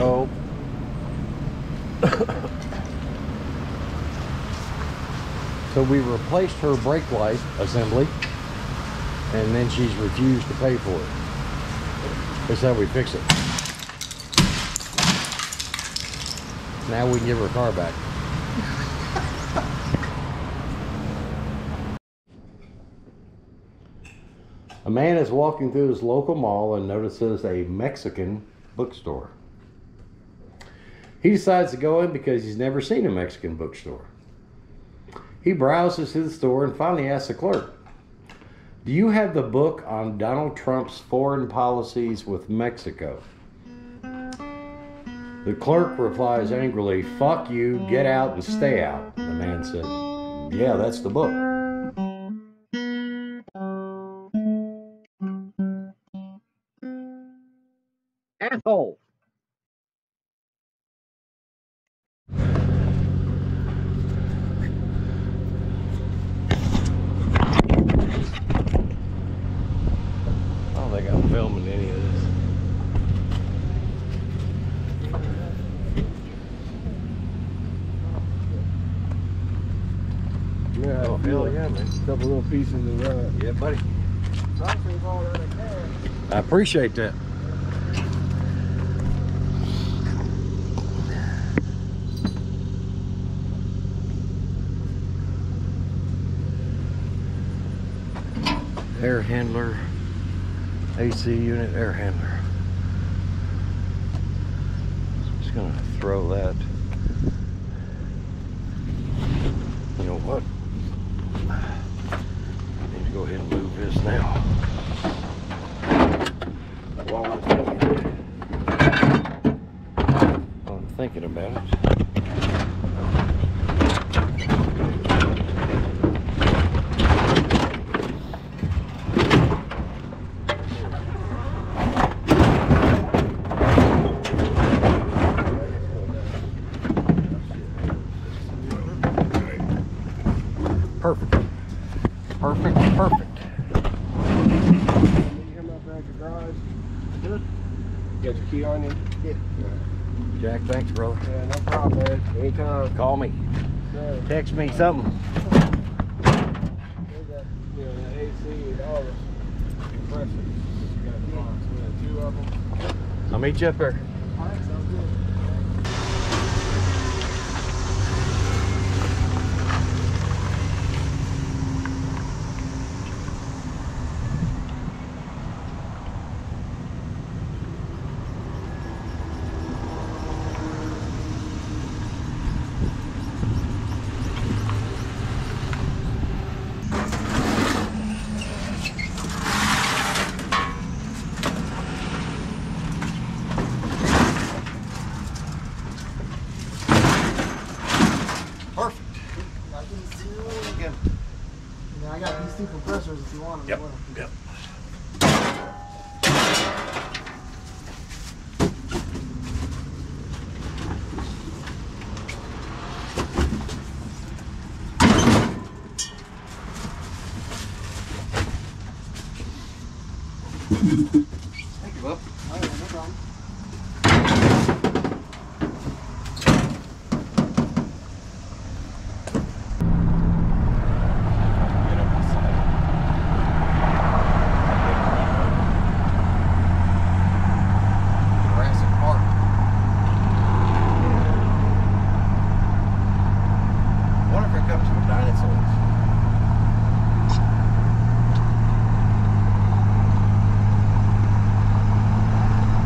Oh. So we replaced her brake light assembly, and then she's refused to pay for it. That's how we fix it. Now we can give her car back. A man is walking through his local mall and notices a Mexican bookstore. He decides to go in because he's never seen a Mexican bookstore. He browses through the store and finally asks the clerk, "Do you have the book on Donald Trump's foreign policies with Mexico?" The clerk replies angrily, "Fuck you, get out and stay out." The man said, "Yeah, that's the book." Asshole. I don't think I'm filming any of this. Yeah, oh, hell yeah, man. A couple little pieces of Yeah, buddy. I appreciate that. Air handler, AC unit, air handler. Just gonna throw that. You know what? I need to go ahead and move this now. While I'm thinking about it. Perfect. Perfect, perfect. Good. You got your key on you? Yeah. Jack, thanks, brother. Yeah, no problem, man. Anytime. Call me. Yeah. Text me something. They got, the AC and all the compressors. You got 2 of them. I'll meet you up there. All right, sounds good. I got these 2 compressors if you want them. Yep. As well. Yep. Thank you, Bob. Oh, yeah, no problem.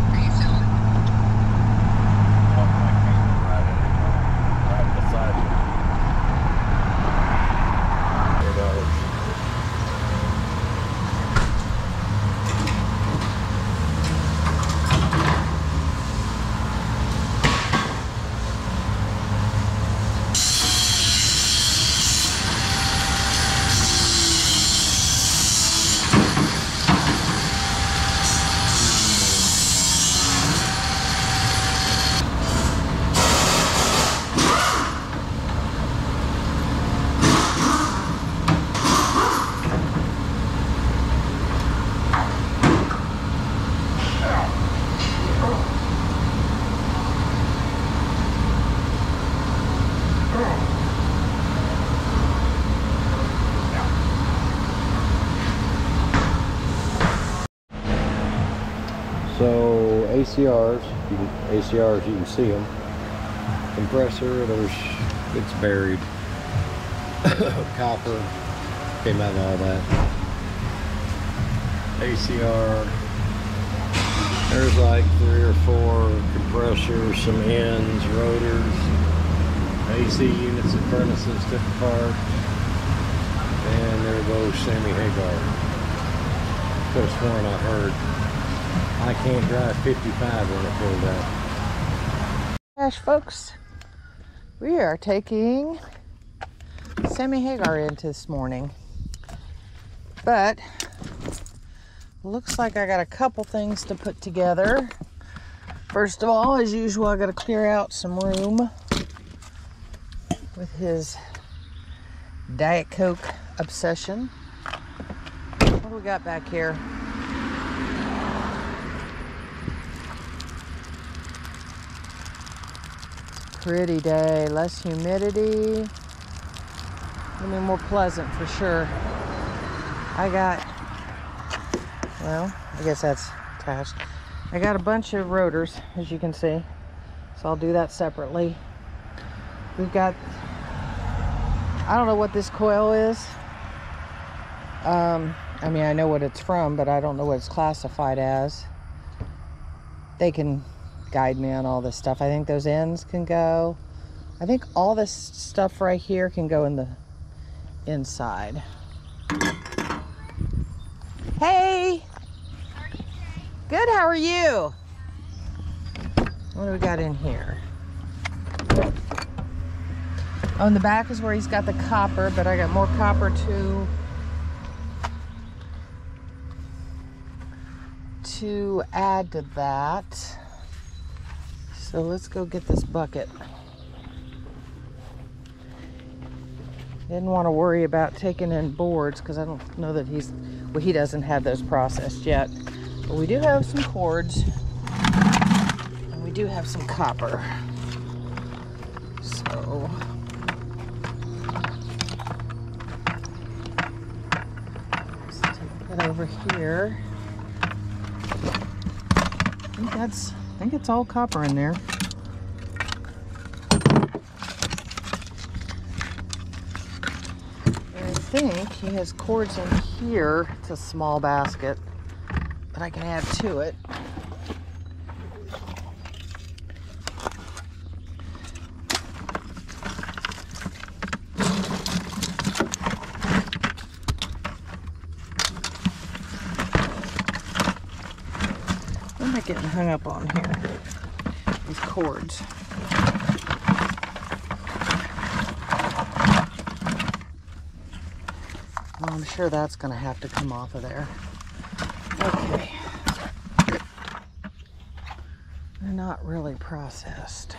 Are you So ACRs, you can see them. Compressor, it's buried. Copper came out of all that. ACR. There's like 3 or 4 compressors, some ends, rotors, AC units and furnaces took apart, and there goes Sammy Hagar. Could have sworn I heard, "I can't drive 55" when it pulled out. Gosh, folks, we are taking Sammy Hagar in this morning, but looks like I got a couple things to put together. First of all, as usual, I got to clear out some room with his Diet Coke obsession. What do we got back here? Pretty day, less humidity. I mean, more pleasant for sure. Well, I guess that's attached. I got a bunch of rotors, as you can see, so I'll do that separately. We've got, I don't know what this coil is. I mean, I know what it's from, but I don't know what it's classified as. They can guide me on all this stuff. I think those ends can go. I think all this stuff right here can go in the inside. Hey! Good, how are you? What do we got in here? Oh, in the back is where he's got the copper, but I got more copper to add to that. So let's go get this bucket. Didn't want to worry about taking in boards because I don't know that he doesn't have those processed yet. But we do have some cords and we do have some copper. So let's take that over here. I think it's all copper in there. And I think he has cords in here. It's a small basket, but I can add to it. What am I getting hung up on here? These cords. Well, I'm sure that's going to have to come off of there. Okay. They're not really processed.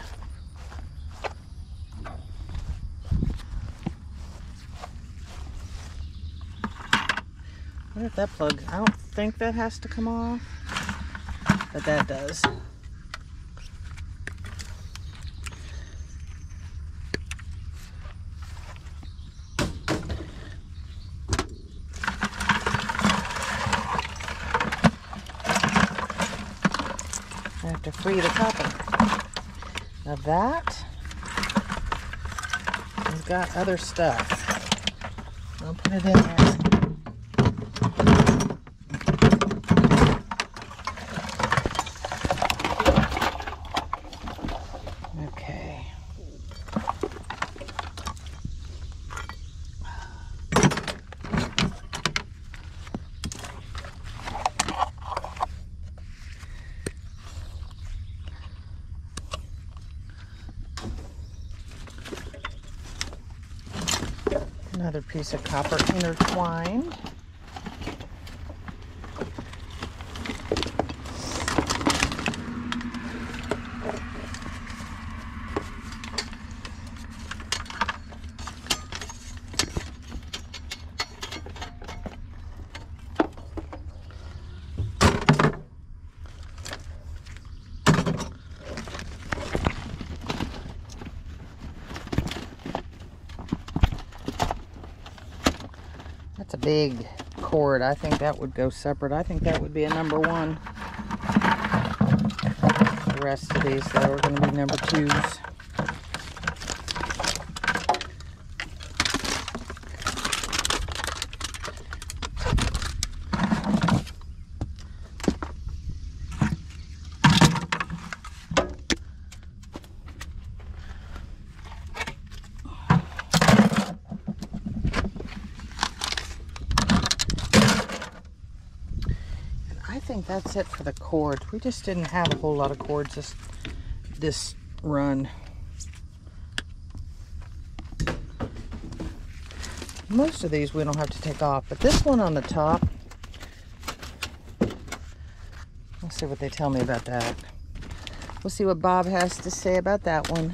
What if that plug? I don't think that has to come off, but that does. I have to free the copper. Now that has got other stuff. I'll put it in there. Okay. Another piece of copper intertwined. That's a big cord. I think that would go separate. I think that would be a number 1. rest of these though are going to be number 2s. I think that's it for the cord. We just didn't have a whole lot of cords this run. Most of these we don't have to take off, but this one on the top, let's see what they tell me about that. We'll see what Bob has to say about that one.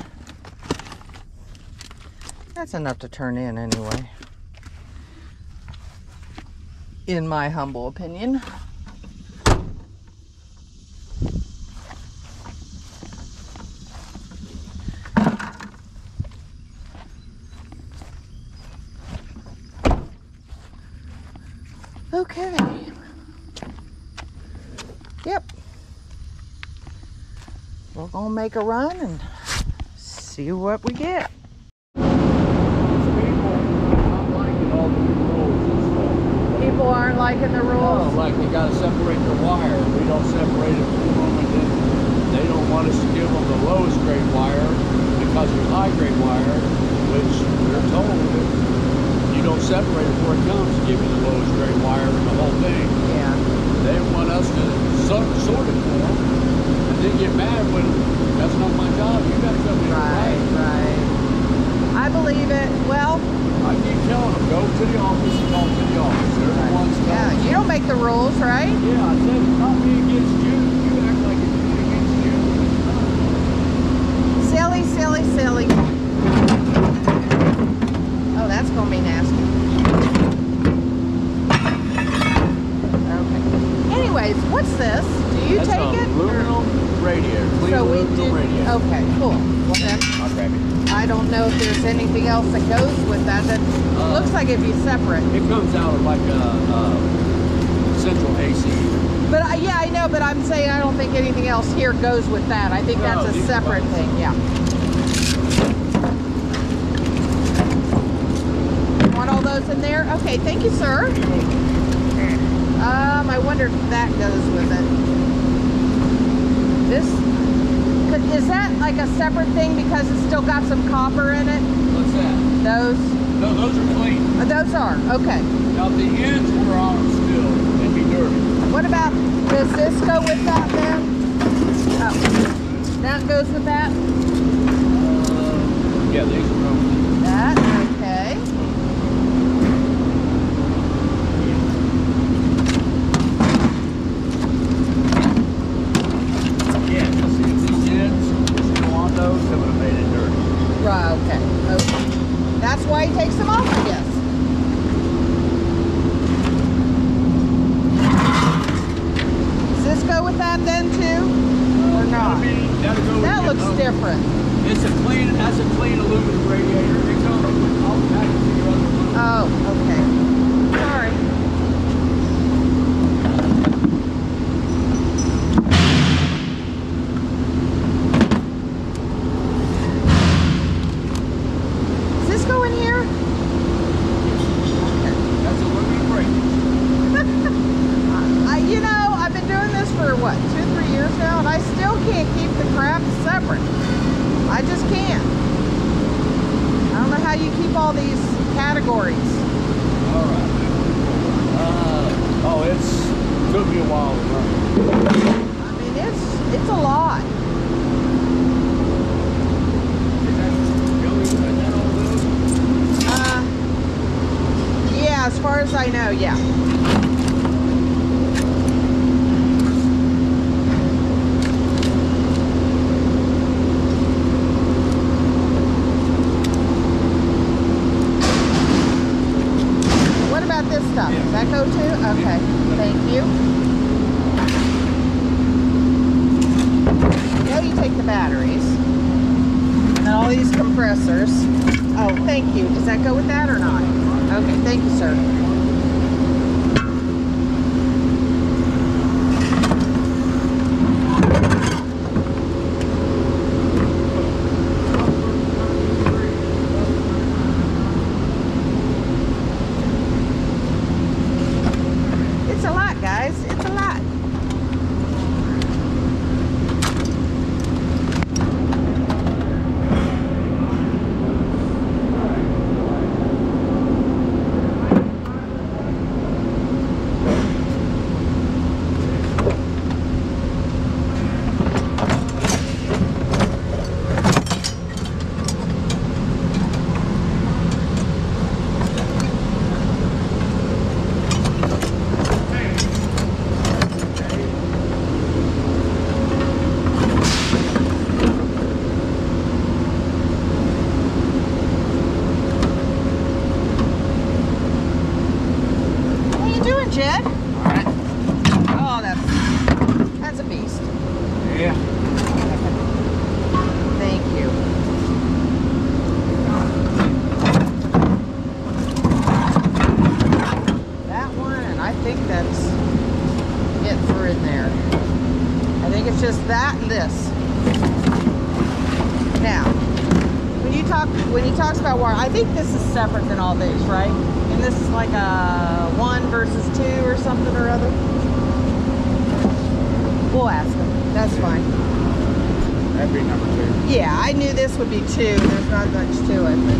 That's enough to turn in anyway, in my humble opinion. Okay. Yep. We're gonna make a run and see what we get. People aren't liking the rules. No, like they gotta separate the wire. We don't separate it from them, and then they don't want us to give them the lowest grade wire because there's high grade wire, which we're told that you don't separate it before it comes to give you the lowest grade wire in the whole thing. Yeah. They want us to sort it for them, and then get mad when that's not my job. You gotta come in Right. I believe it. Well, I keep telling them, go to the office and talk to the office. They're the ones yeah, telling you don't make the rules, right? Yeah, I said it's not me against you. You act like it's me against you. Silly, silly, silly. Oh, that's gonna be nasty. Okay. Anyways, what's this? Do you That's take it? aluminum radiator. Clean So we aluminum do. radiator. Okay, cool. Well then, I'll grab it. I don't know if there's anything else that goes with that. That looks like it'd be separate. It comes out of like a central AC. But yeah, I know. But I'm saying I don't think anything else here goes with that. I think No, that's a these are separate both. thing. Yeah. Want all those in there? Okay, thank you, sir. I wonder if that goes with it. Is that like a separate thing because it's still got some copper in it? What's that? Those? No, those are clean. Those are, okay. Now the ends were on them still. They'd be dirty. What about, does this go with that then? Oh, that goes with that? Yeah, these are from That, okay. yeah. See, if these ends were still on those, they would have made it dirty. Right, okay. That's why he takes them off, I guess. Does this go with that then too? Or not? That'll go with That the looks aluminum. different. That's a clean aluminum radiator. It comes with all the package of your other aluminum. Oh, okay. Sorry. Does this go in here? That's aluminum radiator. You know, I've been doing this for what, 2-3 years now, and I still can't keep the crap separate. I just can't. I don't know how you keep all these categories. All right. Oh, took me a while to learn. I mean, it's a lot. Yeah, as far as I know, yeah. What about this stuff? Does that go too? Okay, thank you. Now you take the batteries and all these compressors. Oh, thank you. Does that go with that or not? Okay, thank you, sir. think it's just that and this. Now, when he talks about wire, I think this is separate than all these, right? And this is like a 1 versus 2 or something or other. We'll ask him. That's fine. That'd be number 2. Yeah, I knew this would be 2. There's not much to it, but.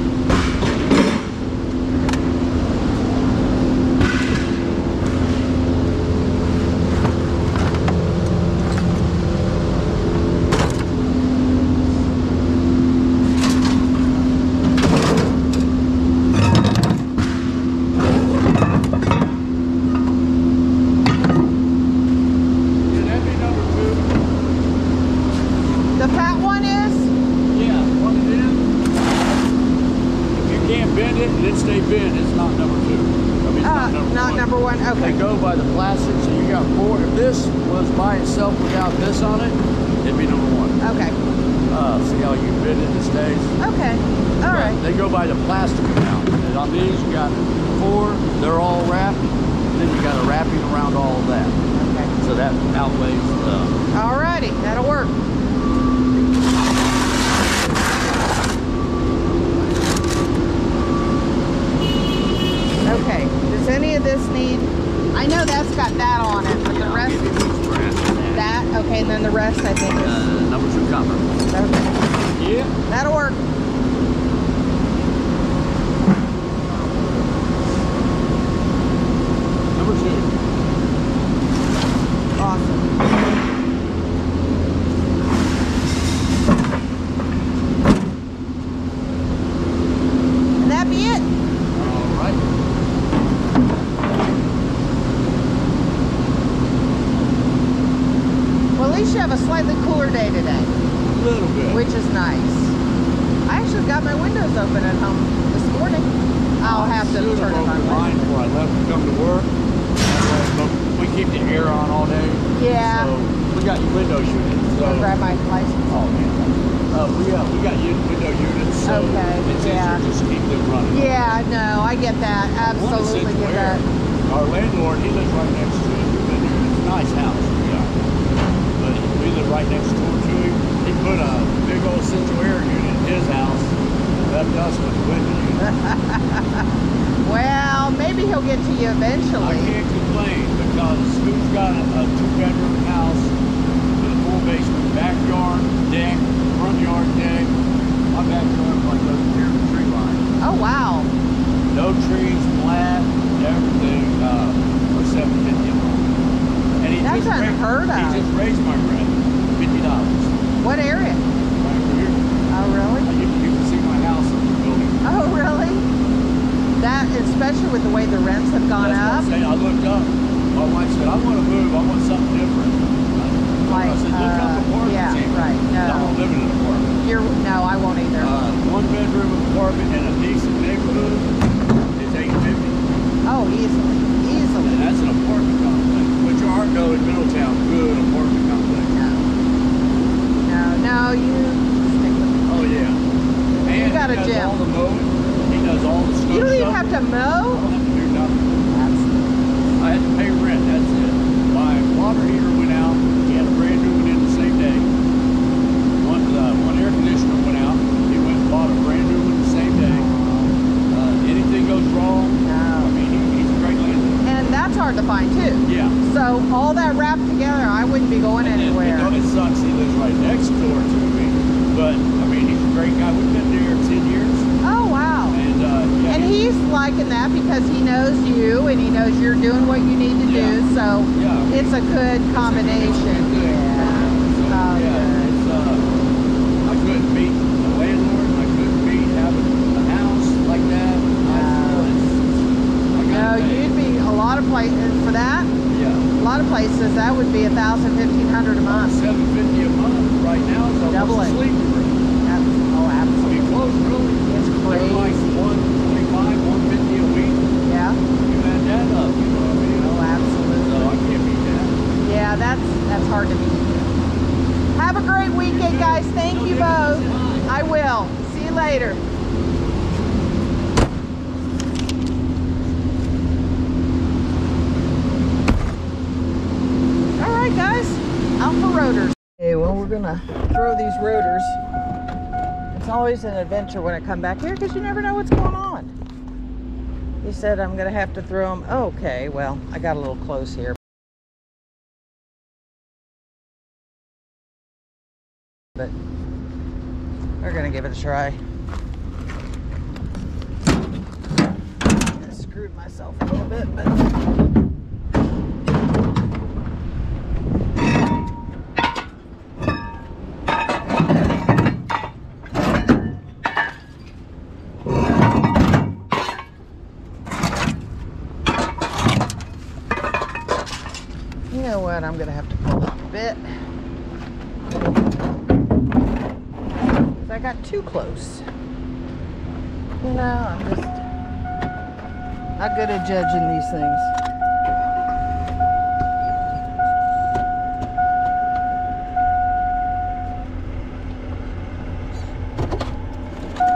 They go by the plastic, so you got 4. If this was by itself without this on it, it'd be number 1. Okay. See how you bend it and it stays? Okay. All right. They go by the plastic amount. And on these, you got 4. They're all wrapped. And then you got a wrapping around all of that. Okay. So that outweighs the... All righty. That'll work. Okay. Does any of this need... I know that's got that on it, but the rest is that. Okay, and then the rest I think is number 2 copper. Okay. Yeah. That'll work. Number 2. Awesome. And that be it. All right. Well, at least you have a slightly cooler day today. A little bit. Which is nice. I actually got my windows open at home this morning. I'll have to turn them on. Mine before I left to come to work. But we keep the air on all day. Yeah. So we got window units. So. I'll grab my license. Oh man. We got window units. So okay. It's easier just to keep them running. Yeah. No, I get that. Absolutely get that. Our landlord, he lives right next to it. It's a nice house. Yeah. But we live right next door to him. He put a big old central air unit in his house. Left us with the window unit. Well, maybe he'll get to you eventually. I can't complain because who's got a 2-bedroom house with a full basement, backyard, deck, front yard deck. My backyard like goes near the tree line. Oh wow. No trees, flat, everything for $750 a month. And he That's unheard of. He just raised my rent $50. What area? Right here. Oh really? You can see my house in the building. Oh really? That, especially with the way the rents have gone up. I looked up. My wife said, I want to move. I want something different. I said, look up apartments. Yeah, here. right. No. I won't live in an apartment. No, I won't either. 1-bedroom apartment in a decent neighborhood is $850. Oh, easily. And that's an apartment complex, which there are no in Middletown good apartment complex. No, you stick with it. Oh yeah. And you got a he does gym. all the mowing. He does all the snow. You don't even have to I mow? don't have to do nothing. I had to pay rent, that's it. My water heater went out. He had a brand new one in the same day. One air conditioner went out. He went and bought a brand new one the same day. Anything goes wrong, No. I mean, he's a great landlord. And that's hard to find too. Yeah. So all that wrapped together, I wouldn't be going anywhere. It sucks he lives right next door to me. But, I mean, he's a great guy. We've been there 10 years. Oh, wow. And, yeah, And he's liking that because he knows you and he knows you're doing what you need to do. So Yeah. it's a good combination. So, Oh, yeah, good. it's, I couldn't beat the landlord. I couldn't beat having a house like that. No, you'd be a lot of places for that. Yeah. A lot of places that would be $1,000, $1,500 a month. $750 a month right now is almost Double a it. sleeping room. Oh, I absolutely. mean, close really. It's They're like crazy. $125, $150 a week. Yeah. You add that up, you know what I mean? Oh, absolutely. So I can't beat that. Yeah, that's hard to beat. Have a great weekend, guys. Thank you both. I will. See you later. All right, guys. Out for rotors. Okay, well, we're gonna throw these rotors. It's always an adventure when I come back here because you never know what's going on. He said I'm gonna have to throw them. Okay, well, I got a little close here. But we're gonna give it a try. I screwed myself a little bit, but you know what? I'm gonna have to pull up a bit. I got too close. You know, I'm just not good at judging these things.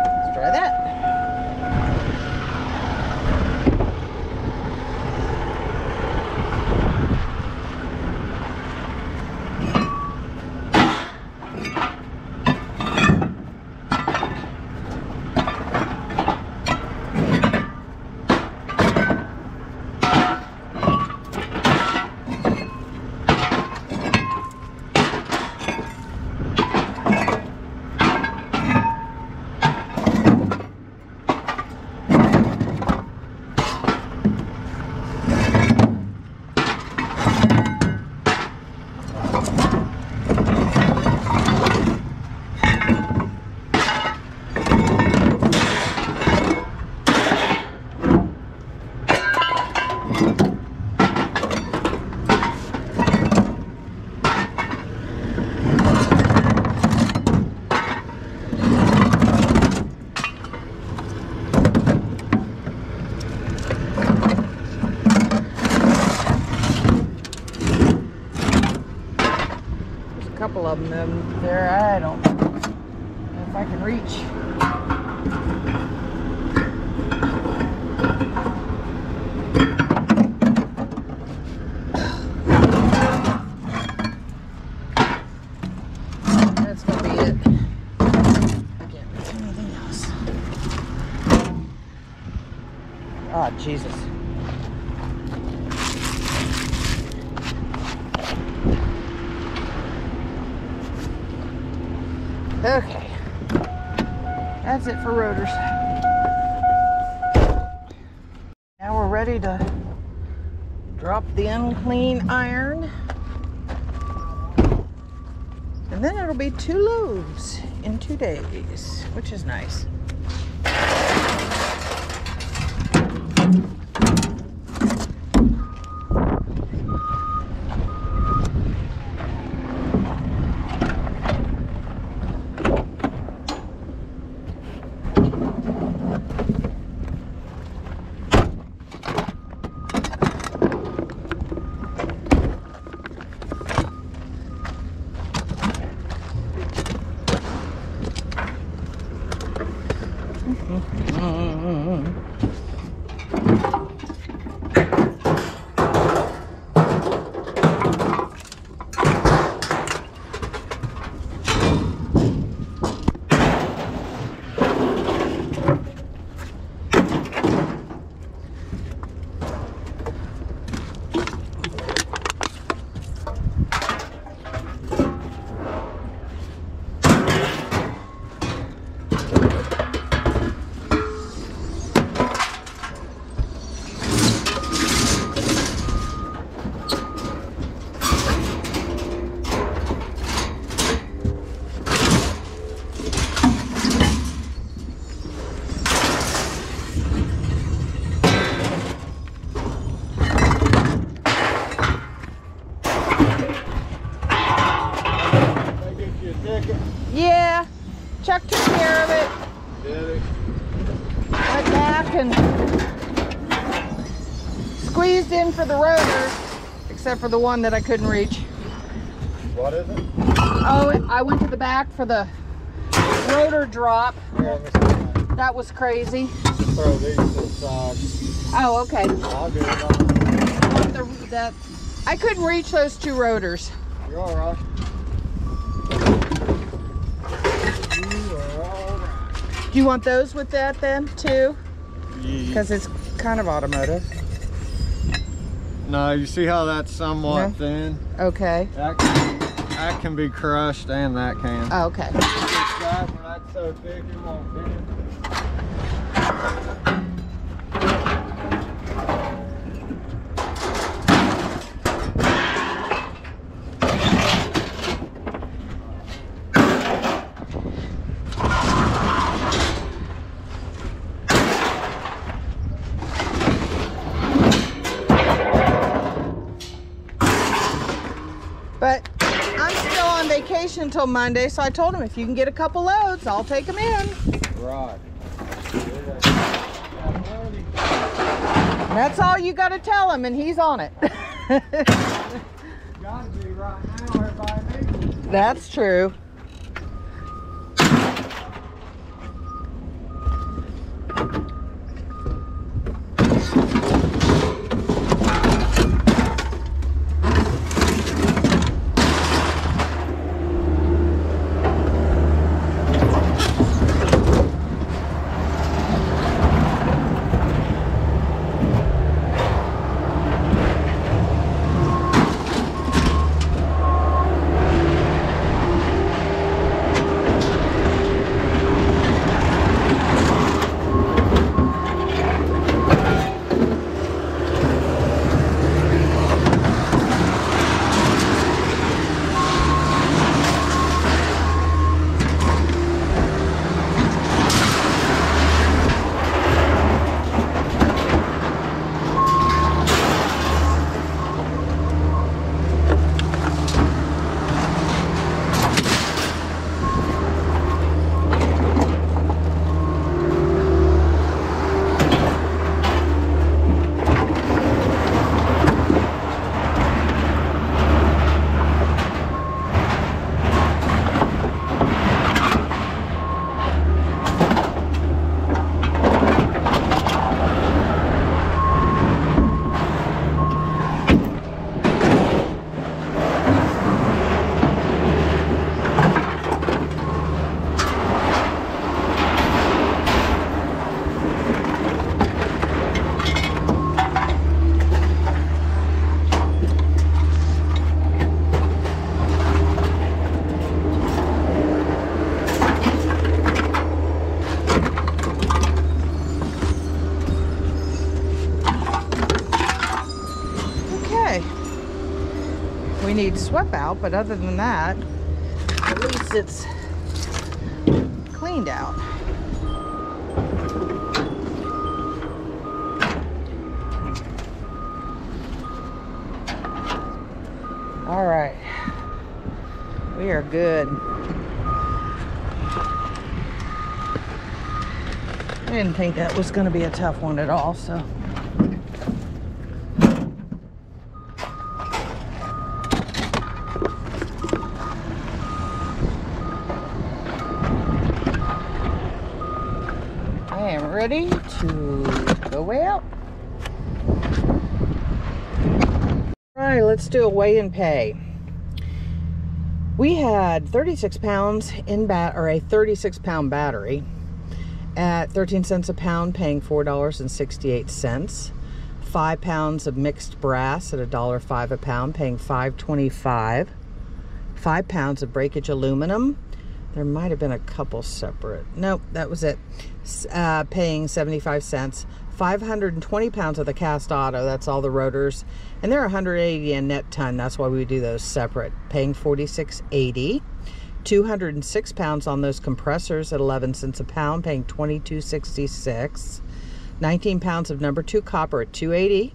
Let's try that. Couple of them there. I don't know if I can reach. That's gonna be it. I can't reach anything else. Oh, Jesus. Okay, that's it for rotors. Now we're ready to drop the unclean iron. And then it'll be 2 loads in 2 days, which is nice. Yeah, Chuck took care of it. Did he? Went back and squeezed in for the rotors, except for the one that I couldn't reach. What is it? Oh, I went to the back for the rotor drop. Yeah, That was crazy. throw these to the side. Oh, okay. I'll do it. I couldn't reach those 2 rotors. You're all right. Do you want those with that then too? Because it's kind of automotive. No, you see how that's somewhat thin? Okay. That can be crushed, and that can. Oh, okay. This side, when that's so thick, it won't fit. But I'm still on vacation until Monday, so I told him if you can get a couple loads, I'll take them in. Right. That's all you got to tell him, and he's on it. Gotta be right now, everybody needs it. That's true. We need swept out, but other than that, at least it's cleaned out. All right, we are good. I didn't think that was going to be a tough one at all, so. I am ready to go way out. All right, let's do a weigh and pay. We had 36 pounds in a 36 pound battery at 13 cents a pound, paying $4.68. 5 pounds of mixed brass at $1.05 a pound, paying $5.25. 5 pounds of breakage aluminum. There might have been a couple separate. Nope, that was it. Paying 75 cents. 520 pounds of the cast auto, that's all the rotors. And they're 180 a net ton, that's why we do those separate. Paying $46.80. 206 pounds on those compressors at 11 cents a pound, paying $22.66. 19 pounds of number 2 copper at $2.80.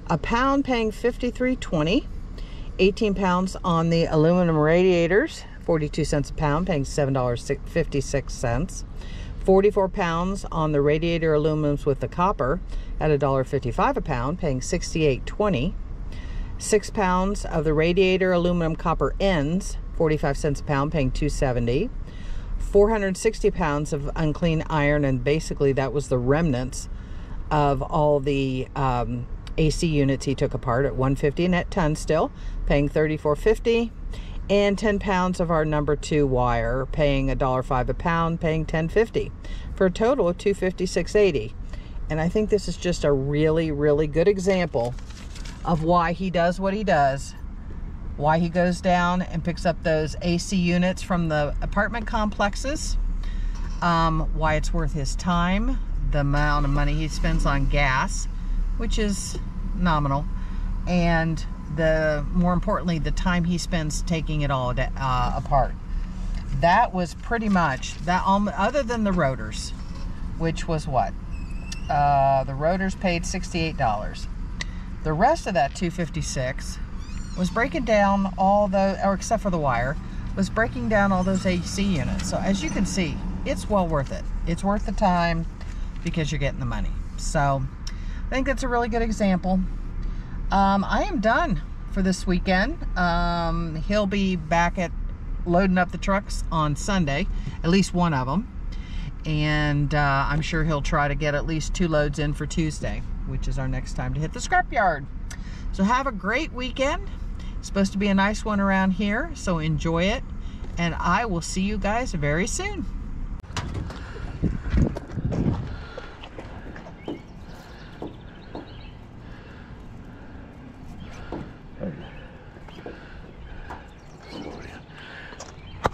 A pound paying $53.20. 18 pounds on the aluminum radiators, 42 cents a pound, paying $7.56. 44 pounds on the radiator aluminums with the copper at $1.55 a pound, paying $68.20. 6 pounds of the radiator aluminum copper ends, 45 cents a pound, paying $2.70. 460 pounds of unclean iron, and basically that was the remnants of all the AC units he took apart at $150 net ton still, paying $34.50. and 10 pounds of our number 2 wire, paying $1.05 a pound, paying $10.50 for a total of $256.80. And I think this is just a really, really good example of why he does what he does, why he goes down and picks up those AC units from the apartment complexes, why it's worth his time, the amount of money he spends on gas, which is nominal, and more importantly, the time he spends taking it all apart. That was pretty much that, other than the rotors, which was what? The rotors paid $68. The rest of that $256 was breaking down all the, or except for the wire, was breaking down all those AC units. So as you can see, it's well worth it. It's worth the time because you're getting the money. So I think that's a really good example. I am done for this weekend. He'll be back at loading up the trucks on Sunday, at least one of them. And I'm sure he'll try to get at least 2 loads in for Tuesday, which is our next time to hit the scrapyard. So have a great weekend. It's supposed to be a nice one around here, so enjoy it. And I will see you guys very soon.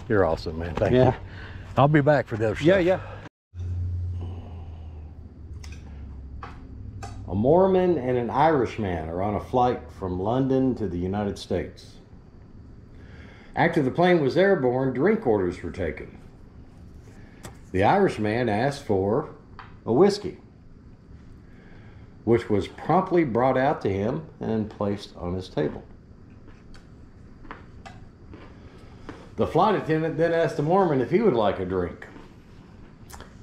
You're awesome, man. Thank you. I'll be back for the other stuff. Yeah. A Mormon and an Irishman are on a flight from London to the United States. After the plane was airborne, drink orders were taken. The Irishman asked for a whiskey, which was promptly brought out to him and placed on his table. The flight attendant then asked the Mormon if he would like a drink.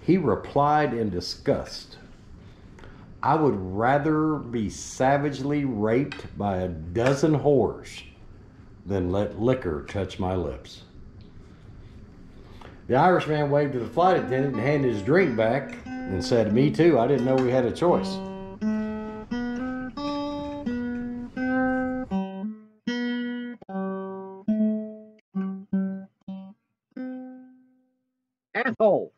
He replied in disgust, "I would rather be savagely raped by a dozen whores than let liquor touch my lips." The Irishman waved to the flight attendant and handed his drink back and said, "Me too, I didn't know we had a choice." Asshole.